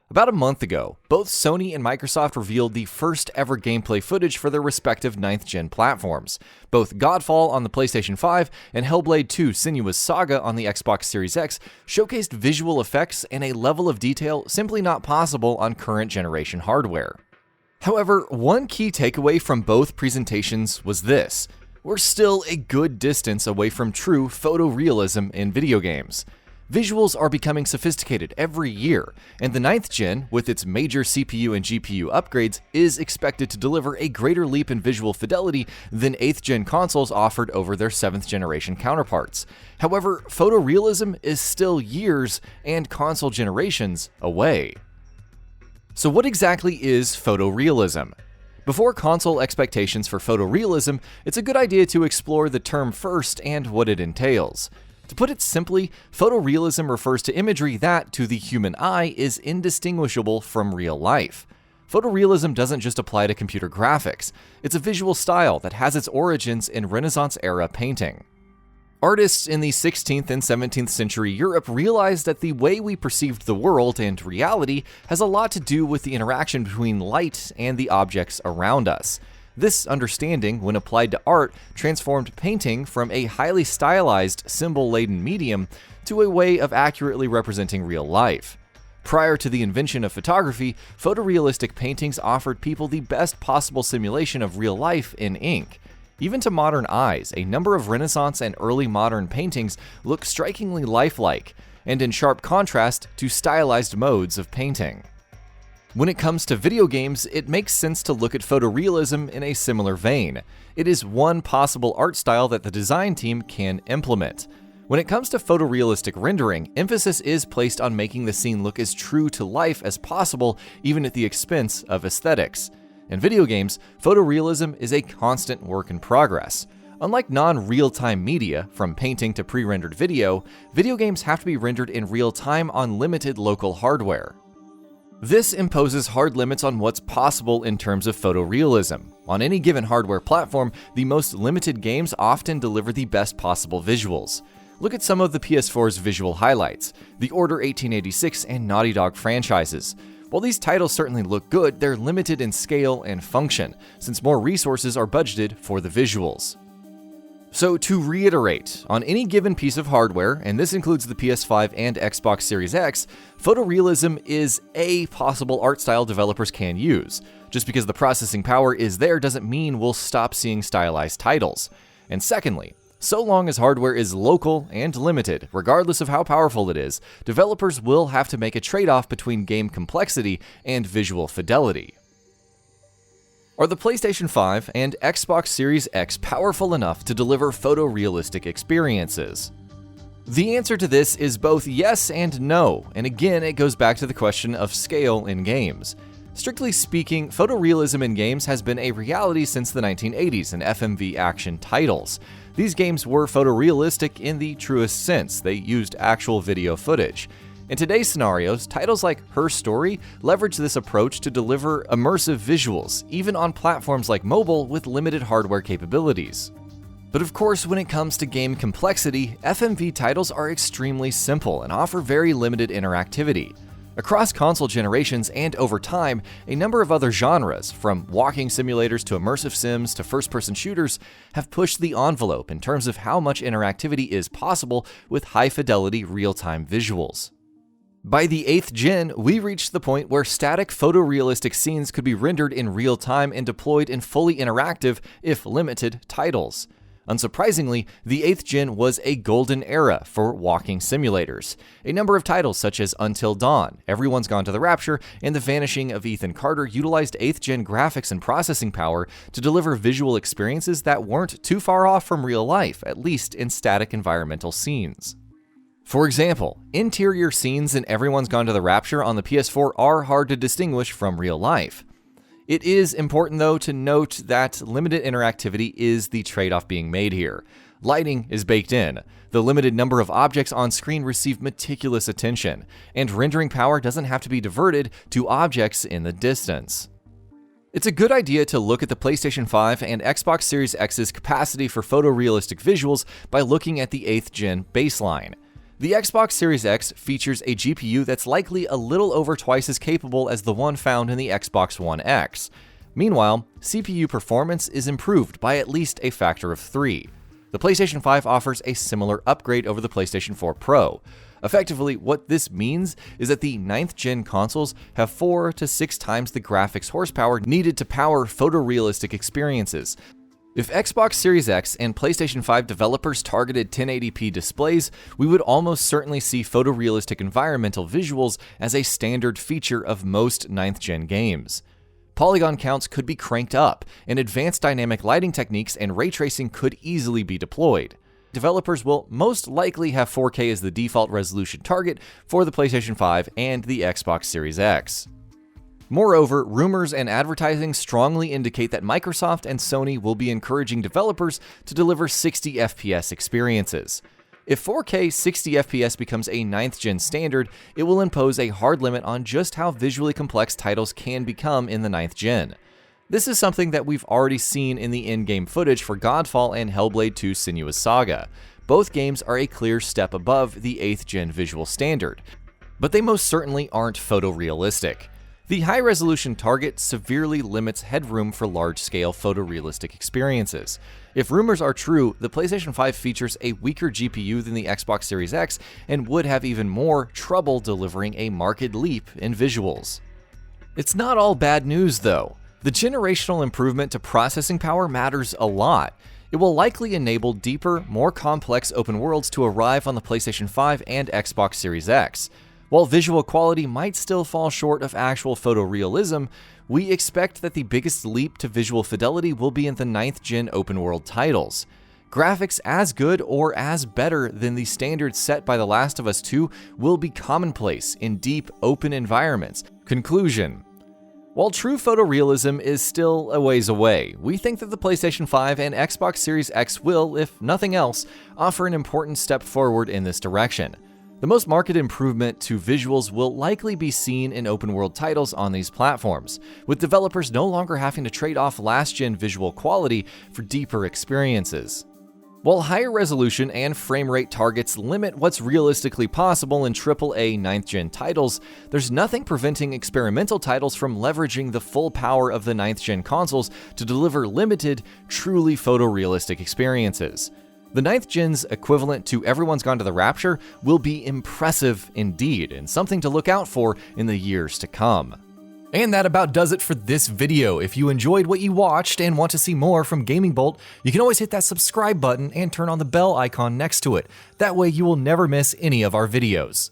About a month ago, both Sony and Microsoft revealed the first ever gameplay footage for their respective 9th gen platforms. Both Godfall on the PlayStation 5 and Hellblade 2 Senua's Saga on the Xbox Series X showcased visual effects and a level of detail simply not possible on current generation hardware. However, one key takeaway from both presentations was this: we're still a good distance away from true photorealism in video games. Visuals are becoming sophisticated every year, and the 9th gen, with its major CPU and GPU upgrades, is expected to deliver a greater leap in visual fidelity than 8th gen consoles offered over their 7th generation counterparts. However, photorealism is still years and console generations away. So what exactly is photorealism? Before console expectations for photorealism, it's a good idea to explore the term first and what it entails. To put it simply, photorealism refers to imagery that, to the human eye, is indistinguishable from real life. Photorealism doesn't just apply to computer graphics. It's a visual style that has its origins in Renaissance-era painting. Artists in the 16th and 17th century Europe realized that the way we perceived the world and reality has a lot to do with the interaction between light and the objects around us. This understanding, when applied to art, transformed painting from a highly stylized, symbol-laden medium to a way of accurately representing real life. Prior to the invention of photography, photorealistic paintings offered people the best possible simulation of real life in ink. Even to modern eyes, a number of Renaissance and early modern paintings look strikingly lifelike, and in sharp contrast to stylized modes of painting. When it comes to video games, it makes sense to look at photorealism in a similar vein. It is one possible art style that the design team can implement. When it comes to photorealistic rendering, emphasis is placed on making the scene look as true to life as possible, even at the expense of aesthetics. In video games, photorealism is a constant work in progress. Unlike non-real-time media, from painting to pre-rendered video games have to be rendered in real time on limited local hardware. This imposes hard limits on what's possible in terms of photorealism. On any given hardware platform, the most limited games often deliver the best possible visuals. Look at some of the PS4's visual highlights, the Order 1886 and Naughty Dog franchises. While these titles certainly look good, they're limited in scale and function, since more resources are budgeted for the visuals. So to reiterate, on any given piece of hardware, and this includes the PS5 and Xbox Series X, photorealism is a possible art style developers can use. Just because the processing power is there doesn't mean we'll stop seeing stylized titles. And secondly, so long as hardware is local and limited, regardless of how powerful it is, developers will have to make a trade-off between game complexity and visual fidelity. Are the PlayStation 5 and Xbox Series X powerful enough to deliver photorealistic experiences? The answer to this is both yes and no, and again it goes back to the question of scale in games. Strictly speaking, photorealism in games has been a reality since the 1980s in FMV action titles. These games were photorealistic in the truest sense. They used actual video footage. In today's scenarios, titles like Her Story leverage this approach to deliver immersive visuals, even on platforms like mobile with limited hardware capabilities. But of course, when it comes to game complexity, FMV titles are extremely simple and offer very limited interactivity. Across console generations and over time, a number of other genres, from walking simulators to immersive sims to first-person shooters, have pushed the envelope in terms of how much interactivity is possible with high-fidelity real-time visuals. By the 8th gen, we reached the point where static photorealistic scenes could be rendered in real time and deployed in fully interactive, if limited, titles. Unsurprisingly, the 8th gen was a golden era for walking simulators. A number of titles such as Until Dawn, Everyone's Gone to the Rapture, and The Vanishing of Ethan Carter utilized 8th gen graphics and processing power to deliver visual experiences that weren't too far off from real life, at least in static environmental scenes. For example, interior scenes in Everyone's Gone to the Rapture on the PS4 are hard to distinguish from real life. It is important though to note that limited interactivity is the trade-off being made here. Lighting is baked in, the limited number of objects on screen receive meticulous attention, and rendering power doesn't have to be diverted to objects in the distance. It's a good idea to look at the PlayStation 5 and Xbox Series X's capacity for photorealistic visuals by looking at the 8th gen baseline. The Xbox Series X features a GPU that's likely a little over twice as capable as the one found in the Xbox One X. Meanwhile, CPU performance is improved by at least a factor of 3. The PlayStation 5 offers a similar upgrade over the PlayStation 4 Pro. Effectively, what this means is that the 9th gen consoles have 4 to 6 times the graphics horsepower needed to power photorealistic experiences. If Xbox Series X and PlayStation 5 developers targeted 1080p displays, we would almost certainly see photorealistic environmental visuals as a standard feature of most 9th gen games. Polygon counts could be cranked up, and advanced dynamic lighting techniques and ray tracing could easily be deployed. Developers will most likely have 4K as the default resolution target for the PlayStation 5 and the Xbox Series X. Moreover, rumors and advertising strongly indicate that Microsoft and Sony will be encouraging developers to deliver 60 FPS experiences. If 4K 60 FPS becomes a 9th gen standard, it will impose a hard limit on just how visually complex titles can become in the 9th gen. This is something that we've already seen in the in-game footage for Godfall and Hellblade 2 Senua's Saga. Both games are a clear step above the 8th gen visual standard, but they most certainly aren't photorealistic. The high-resolution target severely limits headroom for large-scale photorealistic experiences. If rumors are true, the PlayStation 5 features a weaker GPU than the Xbox Series X and would have even more trouble delivering a marked leap in visuals. It's not all bad news, though. The generational improvement to processing power matters a lot. It will likely enable deeper, more complex open worlds to arrive on the PlayStation 5 and Xbox Series X. While visual quality might still fall short of actual photorealism, we expect that the biggest leap to visual fidelity will be in the 9th gen open world titles. Graphics as good or as better than the standards set by The Last of Us 2 will be commonplace in deep, open environments. Conclusion: while true photorealism is still a ways away, we think that the PlayStation 5 and Xbox Series X will, if nothing else, offer an important step forward in this direction. The most marked improvement to visuals will likely be seen in open-world titles on these platforms, with developers no longer having to trade off last-gen visual quality for deeper experiences. While higher resolution and frame rate targets limit what's realistically possible in AAA 9th gen titles, there's nothing preventing experimental titles from leveraging the full power of the 9th gen consoles to deliver limited, truly photorealistic experiences. The 9th gen's equivalent to Everyone's Gone to the Rapture will be impressive indeed, and something to look out for in the years to come. And that about does it for this video. If you enjoyed what you watched and want to see more from GamingBolt, you can always hit that subscribe button and turn on the bell icon next to it. That way you will never miss any of our videos.